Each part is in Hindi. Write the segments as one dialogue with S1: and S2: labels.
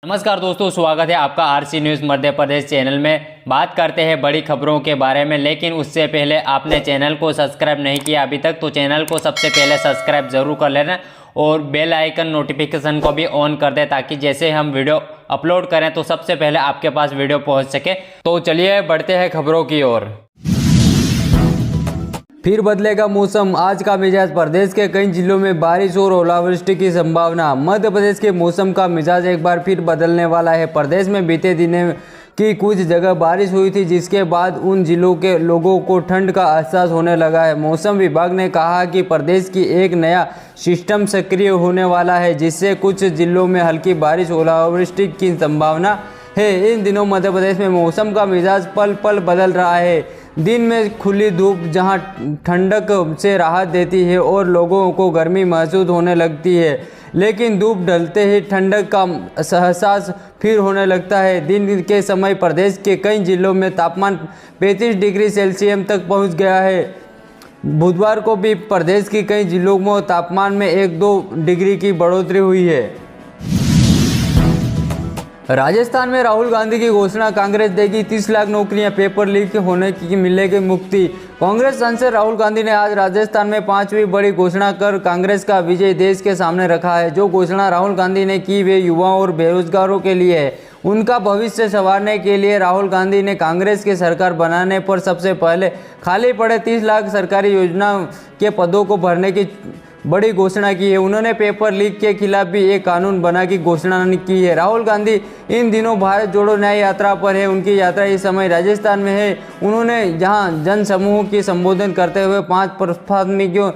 S1: नमस्कार दोस्तों, स्वागत है आपका RC news Madhya Pradesh channel में। बात करते हैं बड़ी खबरों के बारे में, लेकिन उससे पहले आपने चैनल को सब्सक्राइब नहीं किया अभी तक तो चैनल को सबसे पहले सब्सक्राइब जरूर कर लेना और बेल आइकन नोटिफिकेशन को भी ऑन कर दे ताकि जैसे हम वीडियो अपलोड करें तो सबसे पहले आपके पास वीडियो पहुँच सके। तो चलिए बढ़ते हैं खबरों की ओर।
S2: फिर बदलेगा मौसम, आज का मिजाज। प्रदेश के कई जिलों में बारिश और ओलावृष्टि की संभावना। मध्य प्रदेश के मौसम का मिजाज एक बार फिर बदलने वाला है। प्रदेश में बीते दिनों की कुछ जगह बारिश हुई थी, जिसके बाद उन जिलों के लोगों को ठंड का एहसास होने लगा है। मौसम विभाग ने कहा कि प्रदेश की एक नया सिस्टम सक्रिय होने वाला है, जिससे कुछ जिलों में हल्की बारिश ओलावृष्टि की संभावना है। इन दिनों मध्य प्रदेश में मौसम का मिजाज पल पल बदल रहा है। दिन में खुली धूप जहां ठंडक से राहत देती है और लोगों को गर्मी महसूस होने लगती है, लेकिन धूप ढलते ही ठंडक का एहसास फिर होने लगता है। दिन के समय प्रदेश के कई जिलों में तापमान 35 डिग्री सेल्सियस तक पहुंच गया है। बुधवार को भी प्रदेश के कई जिलों में तापमान में 1-2 डिग्री की बढ़ोतरी हुई है। राजस्थान में राहुल गांधी की घोषणा, कांग्रेस देगी 30 लाख नौकरियां, पेपर लीक होने की मिलेगी मुक्ति। कांग्रेस सांसद राहुल गांधी ने आज राजस्थान में 5वीं बड़ी घोषणा कर कांग्रेस का विजय देश के सामने रखा है। जो घोषणा राहुल गांधी ने की वे युवाओं और बेरोजगारों के लिए है। उनका भविष्य संवारने के लिए राहुल गांधी ने कांग्रेस की सरकार बनाने पर सबसे पहले खाली पड़े 30 लाख सरकारी योजना के पदों को भरने की बड़ी घोषणा की है। उन्होंने पेपर लीक के खिलाफ भी एक कानून बना की घोषणा की है। राहुल गांधी इन दिनों भारत जोड़ो न्याय यात्रा पर है। उनकी यात्रा इस समय राजस्थान में है। उन्होंने जहां जन समूह की संबोधन करते हुए 5 प्राथमिकियों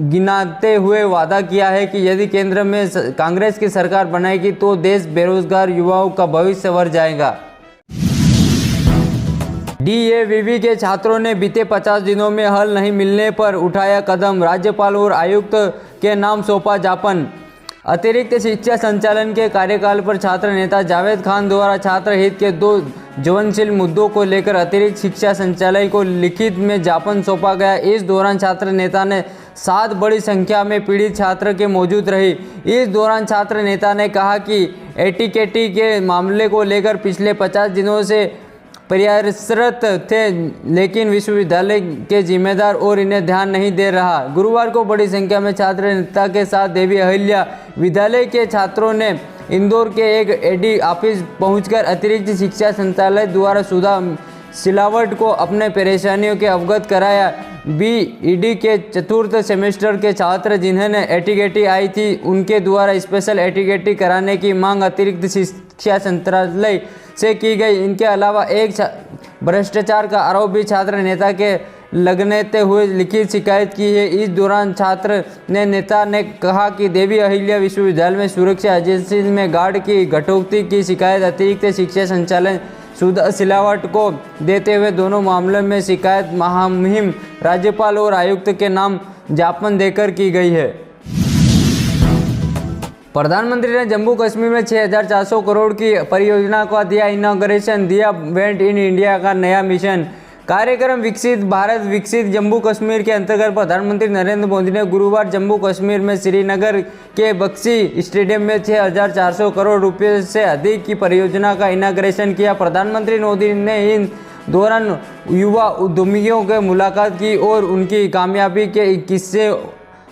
S2: गिनाते हुए वादा किया है कि यदि केंद्र में कांग्रेस की सरकार बनाएगी तो देश बेरोजगार युवाओं का भविष्य संवर जाएगा। डीएवीवी के छात्रों ने बीते 50 दिनों में हल नहीं मिलने पर उठाया कदम, राज्यपाल और आयुक्त के नाम सौंपा ज्ञापन। अतिरिक्त शिक्षा संचालन के कार्यकाल पर छात्र नेता जावेद खान द्वारा छात्र हित के 2 ज्वलनशील मुद्दों को लेकर अतिरिक्त शिक्षा संचालय को लिखित में ज्ञापन सौंपा गया। इस दौरान छात्र नेता ने 7 बड़ी संख्या में पीड़ित छात्र के मौजूद रही। इस दौरान छात्र नेता ने कहा कि एटीकेटी के मामले को लेकर पिछले 50 दिनों से प्रयासरत थे, लेकिन विश्वविद्यालय के जिम्मेदार और इन्हें ध्यान नहीं दे रहा। गुरुवार को बड़ी संख्या में छात्र नेता के साथ देवी अहिल्या विद्यालय के छात्रों ने इंदौर के एक एडी ऑफिस पहुंचकर अतिरिक्त शिक्षा संचालय द्वारा सुधा सिलावट को अपने परेशानियों के अवगत कराया। बीईडी के 4th सेमेस्टर के छात्र जिन्हें एटीकेटी आई थी, उनके द्वारा स्पेशल एटीकेटी कराने की मांग अतिरिक्त शिक्षा संचालय से की गई। इनके अलावा एक भ्रष्टाचार का आरोप भी छात्र नेता के लगने हुए लिखित शिकायत की है। इस दौरान छात्र नेता ने कहा कि देवी अहिल्या विश्वविद्यालय में सुरक्षा एजेंसी में गार्ड की कटौती की शिकायत अतिरिक्त शिक्षा संचालय सुधा सिलावट को देते हुए दोनों मामलों में शिकायत महामुहिम राज्यपाल और आयुक्त के नाम ज्ञापन देकर की गई है। प्रधानमंत्री ने जम्मू कश्मीर में 6400 करोड़ की परियोजना का दिया इनॉग्रेशन, दिया वेंट इन इंडिया का नया मिशन। कार्यक्रम विकसित भारत विकसित जम्मू कश्मीर के अंतर्गत प्रधानमंत्री नरेंद्र मोदी ने गुरुवार जम्मू कश्मीर में श्रीनगर के बक्सी स्टेडियम में 6400 करोड़ रुपये से अधिक की परियोजना का इनॉग्रेशन किया। प्रधानमंत्री मोदी ने इन दौरान युवा उद्यमियों से मुलाकात की और उनकी कामयाबी के किस्से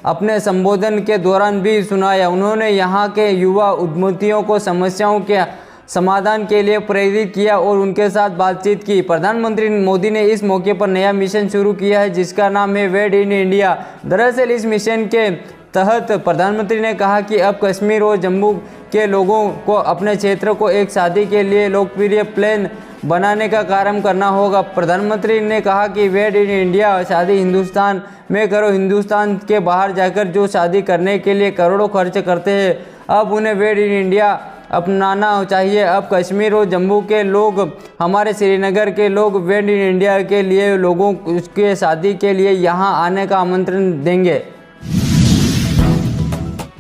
S2: अपने संबोधन के दौरान भी सुनाया। उन्होंने यहाँ के युवा उद्यमियों को समस्याओं के समाधान के लिए प्रेरित किया और उनके साथ बातचीत की। प्रधानमंत्री मोदी ने इस मौके पर नया मिशन शुरू किया है, जिसका नाम है वेड इन इंडिया। दरअसल इस मिशन के तहत प्रधानमंत्री ने कहा कि अब कश्मीर और जम्मू के लोगों को अपने क्षेत्र को एक शादी के लिए लोकप्रिय प्लान बनाने का कार्य करना होगा। प्रधानमंत्री ने कहा कि वेड इन इंडिया शादी हिंदुस्तान में करो, हिंदुस्तान के बाहर जाकर जो शादी करने के लिए करोड़ों खर्च करते हैं, अब उन्हें वेड इन इंडिया अपनाना चाहिए। अब कश्मीर और जम्मू के लोग, हमारे श्रीनगर के लोग वेड इन इंडिया के लिए लोगों के शादी के लिए यहाँ आने का आमंत्रण देंगे।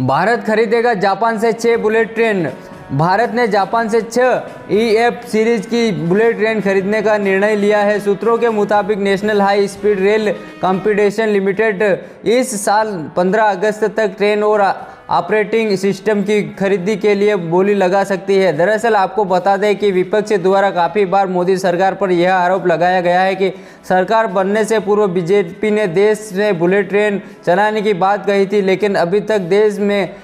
S2: भारत खरीदेगा जापान से 6 बुलेट ट्रेन। भारत ने जापान से 6 EF सीरीज की बुलेट ट्रेन खरीदने का निर्णय लिया है। सूत्रों के मुताबिक national high speed rail competition limited इस साल 15 अगस्त तक ट्रेन और ऑपरेटिंग सिस्टम की खरीदी के लिए बोली लगा सकती है। दरअसल आपको बता दें कि विपक्ष द्वारा काफ़ी बार मोदी सरकार पर यह आरोप लगाया गया है कि सरकार बनने से पूर्व बीजेपी ने देश में बुलेट ट्रेन चलाने की बात कही थी, लेकिन अभी तक देश में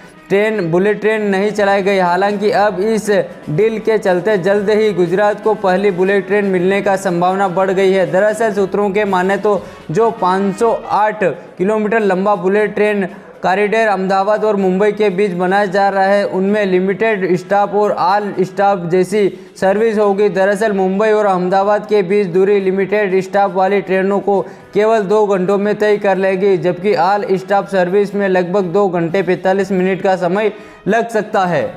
S2: बुलेट ट्रेन नहीं चलाई गई। हालांकि अब इस डील के चलते जल्द ही गुजरात को पहली बुलेट ट्रेन मिलने का संभावना बढ़ गई है। दरअसल सूत्रों के माने तो जो 508 किलोमीटर लंबा बुलेट ट्रेन कॉरिडोर अहमदाबाद और मुंबई के बीच बनाया जा रहा है, उनमें लिमिटेड स्टॉप और ऑल स्टॉप जैसी सर्विस होगी। दरअसल मुंबई और अहमदाबाद के बीच दूरी लिमिटेड स्टॉप वाली ट्रेनों को केवल 2 घंटों में तय कर लेगी, जबकि ऑल स्टॉप सर्विस में लगभग 2 घंटे 45 मिनट का समय लग सकता है।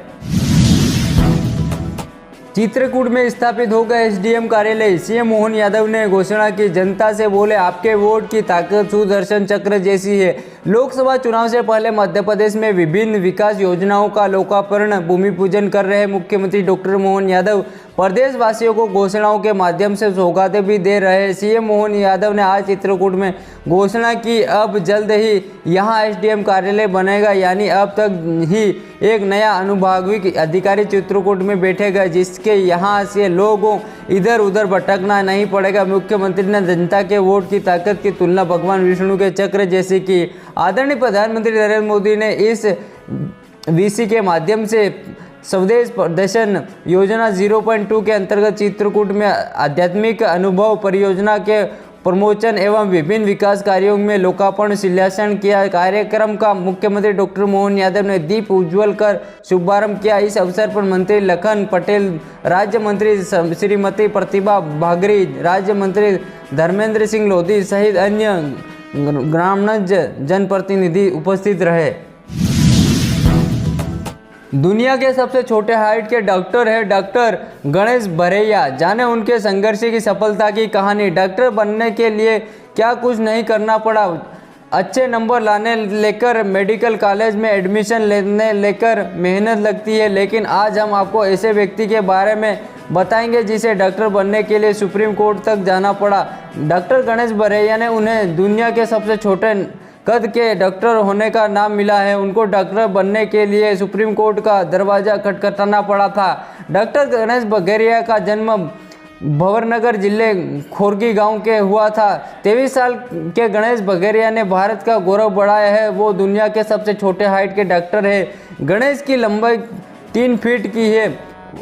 S2: चित्रकूट में स्थापित होगा एसडीएम कार्यालय, सीएम मोहन यादव ने घोषणा की। जनता से बोले आपके वोट की ताकत सुदर्शन चक्र जैसी है। लोकसभा चुनाव से पहले मध्य प्रदेश में विभिन्न विकास योजनाओं का लोकार्पण भूमि पूजन कर रहे मुख्यमंत्री डॉक्टर मोहन यादव प्रदेशवासियों को घोषणाओं के माध्यम से सौगातें भी दे रहे हैं। सीएम मोहन यादव ने आज चित्रकूट में घोषणा की अब जल्द ही यहां एसडीएम कार्यालय बनेगा, यानी अब तक ही एक नया अनुभागीय अधिकारी चित्रकूट में बैठेगा, जिसके यहां से लोगों इधर उधर भटकना नहीं पड़ेगा। मुख्यमंत्री ने जनता के वोट की ताकत की तुलना भगवान विष्णु के चक्र जैसी की। आदरणीय प्रधानमंत्री नरेंद्र मोदी ने इस वीसी के माध्यम से स्वदेश प्रदर्शन योजना 0.2 के अंतर्गत चित्रकूट में आध्यात्मिक अनुभव परियोजना के प्रमोशन एवं विभिन्न विकास कार्यों में लोकार्पण शिलान्यास किया। कार्यक्रम का मुख्यमंत्री डॉक्टर मोहन यादव ने दीप उज्ज्वल कर शुभारंभ किया। इस अवसर पर मंत्री लखन पटेल, राज्य मंत्री श्रीमती प्रतिभा भागरी, राज्य मंत्री धर्मेंद्र सिंह लोधी सहित अन्य ग्रामीण जनप्रतिनिधि उपस्थित रहे। दुनिया के सबसे छोटे हाइट के डॉक्टर है डॉक्टर गणेश भरैया। जाने उनके संघर्ष की सफलता की कहानी। डॉक्टर बनने के लिए क्या कुछ नहीं करना पड़ा। अच्छे नंबर लाने लेकर मेडिकल कॉलेज में एडमिशन लेने लेकर मेहनत लगती है, लेकिन आज हम आपको ऐसे व्यक्ति के बारे में बताएंगे जिसे डॉक्टर बनने के लिए सुप्रीम कोर्ट तक जाना पड़ा। डॉक्टर गणेश भरैया ने उन्हें दुनिया के सबसे छोटे कद के डॉक्टर होने का नाम मिला है। उनको डॉक्टर बनने के लिए सुप्रीम कोर्ट का दरवाजा खटखटाना पड़ा था। डॉक्टर गणेश भरैया का जन्म भवरनगर जिले खोरगी गांव के हुआ था। 23 साल के गणेश भरैया ने भारत का गौरव बढ़ाया है। वो दुनिया के सबसे छोटे हाइट के डॉक्टर है। गणेश की लंबाई 3 फीट की है,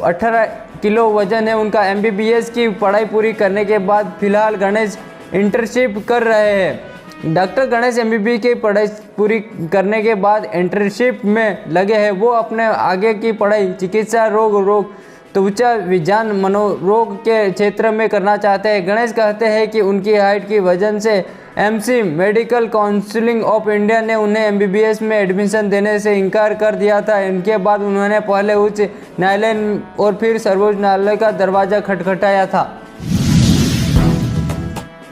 S2: 18 किलो वजन है उनका। MBBS की पढ़ाई पूरी करने के बाद फिलहाल गणेश इंटर्नशिप कर रहे हैं। डॉक्टर गणेश MBBS की पढ़ाई पूरी करने के बाद इंटर्नशिप में लगे हैं। वो अपने आगे की पढ़ाई चिकित्सा रोग त्वचा विज्ञान मनोरोग के क्षेत्र में करना चाहते हैं। गणेश कहते हैं कि उनकी हाइट की वजह से MC medical council of India ने उन्हें MBBS में एडमिशन देने से इनकार कर दिया था। इनके बाद उन्होंने पहले उच्च न्यायालय और फिर सर्वोच्च न्यायालय का दरवाजा खटखटाया था।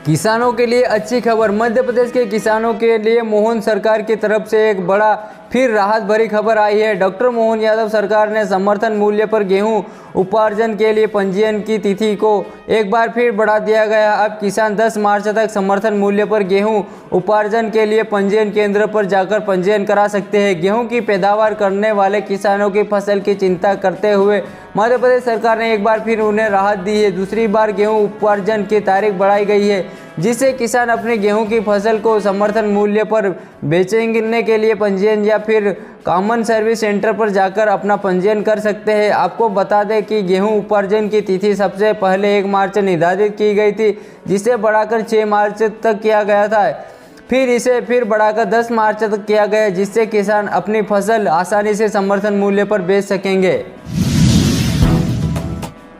S2: किसानों के लिए अच्छी खबर। मध्य प्रदेश के किसानों के लिए मोहन सरकार की तरफ से एक बड़ा फिर राहत भरी खबर आई है। डॉक्टर मोहन यादव सरकार ने समर्थन मूल्य पर गेहूं उपार्जन के लिए पंजीयन की तिथि को एक बार फिर बढ़ा दिया गया। अब किसान 10 मार्च तक समर्थन मूल्य पर गेहूं उपार्जन के लिए पंजीयन केंद्र पर जाकर पंजीयन करा सकते हैं। गेहूं की पैदावार करने वाले किसानों की फसल की चिंता करते हुए मध्य प्रदेश सरकार ने एक बार फिर उन्हें राहत दी है। दूसरी बार गेहूं उपार्जन की तारीख बढ़ाई गई है, जिससे किसान अपनी गेहूं की फसल को समर्थन मूल्य पर बेचने के लिए पंजीयन या फिर कॉमन सर्विस सेंटर पर जाकर अपना पंजीयन कर सकते हैं। आपको बता दें कि गेहूं उपार्जन की तिथि सबसे पहले 1 मार्च निर्धारित की गई थी, जिसे बढ़ाकर 6 मार्च तक किया गया था। फिर इसे फिर बढ़ाकर 10 मार्च तक किया गया, जिससे किसान अपनी फसल आसानी से समर्थन मूल्य पर बेच सकेंगे।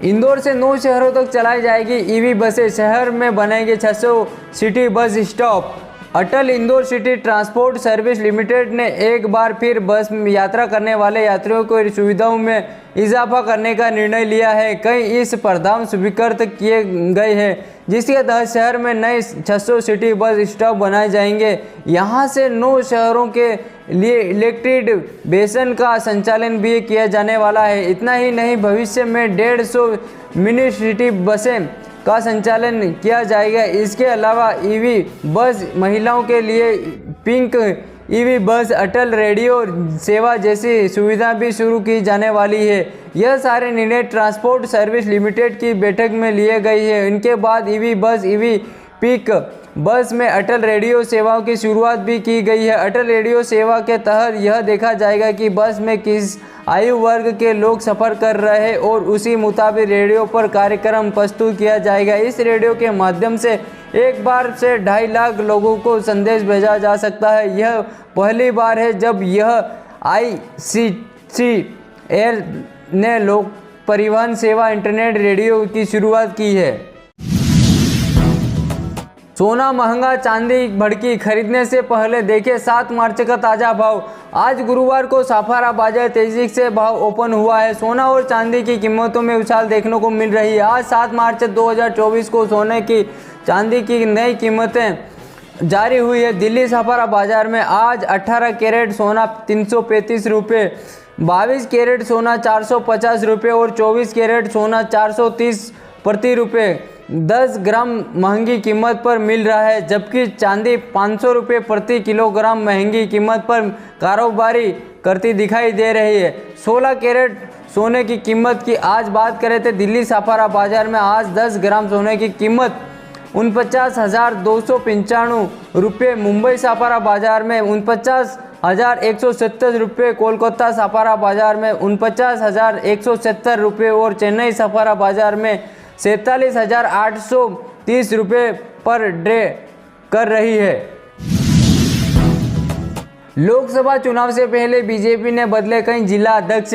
S2: इंदौर से 9 शहरों तक चलाई जाएगी EV बसें। शहर में बनेंगे 600 city bus stop. Atal Indore city transport service limited ने एक बार फिर बस यात्रा करने वाले यात्रियों को सुविधाओं में इजाफा करने का निर्णय लिया है। कई इस प्रावधान स्वीकृत किए गए हैं, जिसके तहत शहर में नए 600 सिटी बस स्टॉप बनाए जाएंगे। यहां से 9 शहरों के लिए इलेक्ट्रिक बेसन का संचालन भी किया जाने वाला है। इतना ही नहीं, भविष्य में 150 मिनी सिटी बसें का संचालन किया जाएगा। इसके अलावा EV बस महिलाओं के लिए पिंक ईवी बस, अटल रेडियो सेवा जैसी सुविधा भी शुरू की जाने वाली है। यह सारे निर्णय ट्रांसपोर्ट सर्विस लिमिटेड की बैठक में लिए गए हैं। इनके बाद ईवी बस, ईवी पिक बस में अटल रेडियो सेवाओं की शुरुआत भी की गई है। अटल रेडियो सेवा के तहत यह देखा जाएगा कि बस में किस आयु वर्ग के लोग सफ़र कर रहे हैं और उसी मुताबिक रेडियो पर कार्यक्रम प्रस्तुत किया जाएगा। इस रेडियो के माध्यम से एक बार से 2.5 लाख लोगों को संदेश भेजा जा सकता है। यह पहली बार है जब यह ICC एयर ने लोक परिवहन सेवा इंटरनेट रेडियो की शुरुआत की है। सोना महंगा, चांदी भड़की, खरीदने से पहले देखें 7 मार्च का ताज़ा भाव। आज गुरुवार को साफारा बाजार तेजी से भाव ओपन हुआ है। सोना और चांदी की कीमतों में उछाल देखने को मिल रही है। आज 7 मार्च 2024 को सोने की, चांदी की नई कीमतें जारी हुई है। दिल्ली साफारा बाजार में आज 18 कैरेट सोना 335 रुपये, 22 कैरेट सोना 450 रुपये और 24 कैरेट सोना 430 प्रति रुपये 10 ग्राम महंगी कीमत पर मिल रहा है, जबकि चांदी 500 रुपये प्रति किलोग्राम महंगी कीमत पर कारोबारी करती दिखाई दे रही है। 16 कैरेट सोने की कीमत की आज बात करें तो दिल्ली साफारा बाजार में आज 10 ग्राम सोने की कीमत 49,295 रुपये, मुंबई साफारा बाजार में 49,170 रुपये, कोलकाता साफारा बाजार में 49,170 रुपये और चेन्नई साफारा बाजार में 47,830 रुपये पर डे कर रही है। लोकसभा चुनाव से पहले बीजेपी ने बदले कई जिला अध्यक्ष,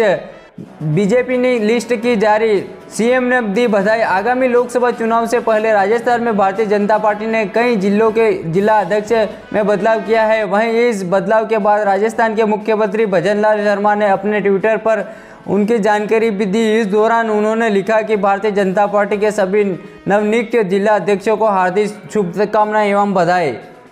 S2: बीजेपी ने लिस्ट की जारी, सीएम ने दी बधाई। आगामी लोकसभा चुनाव से पहले राजस्थान में भारतीय जनता पार्टी ने कई जिलों के जिला अध्यक्ष में बदलाव किया है। वहीं इस बदलाव के बाद राजस्थान के मुख्यमंत्री भजनलाल शर्मा ने अपने ट्विटर पर उनकी जानकारी भी दी। इस दौरान उन्होंने लिखा कि भारतीय जनता पार्टी के सभी नवनियुक्त जिला अध्यक्षों को हार्दिक शुभकामनाएं एवं बधाई।